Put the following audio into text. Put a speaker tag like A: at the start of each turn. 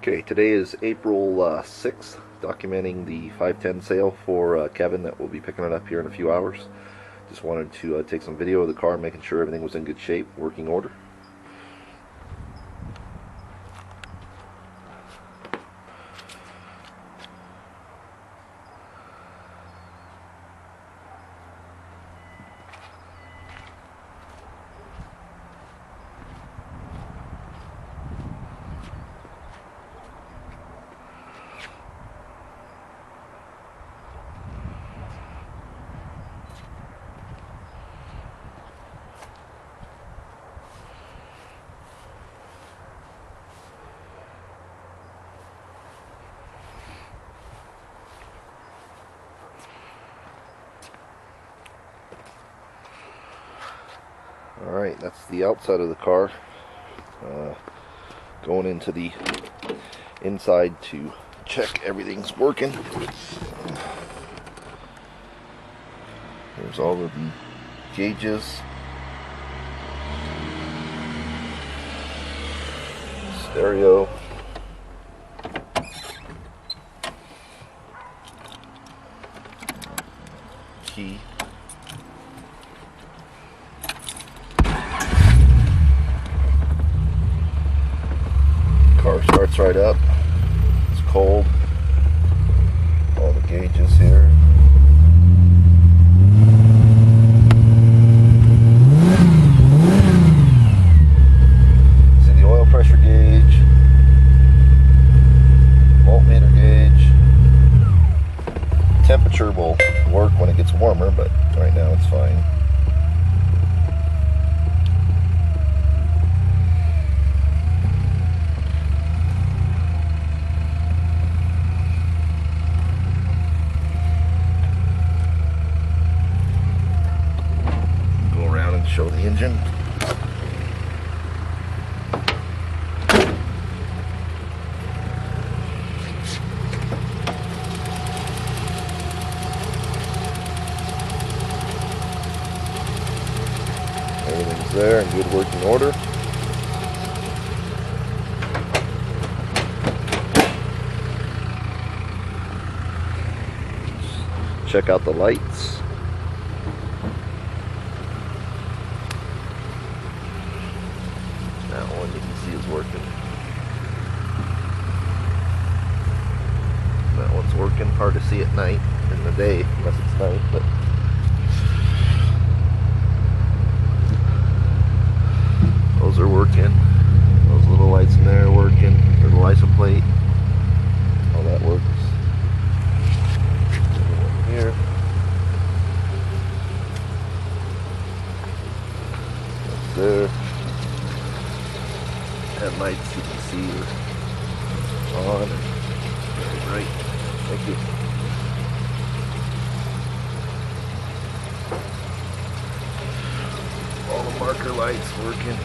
A: Okay, today is April 6th, documenting the 510 sale for Kevin that will be picking it up here in a few hours. Just wanted to take some video of the car, making sure everything was in good shape, working order. Alright, that's the outside of the car. Going into the inside to check everything's working. There's all of the gauges. Stereo. Key. Car starts right up. It's cold. All the gauges here. See the oil pressure gauge, voltmeter gauge. Temperature will work when it gets warmer, but right now it's fine. Show the engine. Everything's there in good working order. Check out the lights. That one you can see is working. That one's working. Hard to see at night, in the day, unless it's night, but those are working. Those little lights in there are working. There's the license plate. All that works. Here. That's there. Headlights you can see are on and very bright. Thank you. All the marker lights working.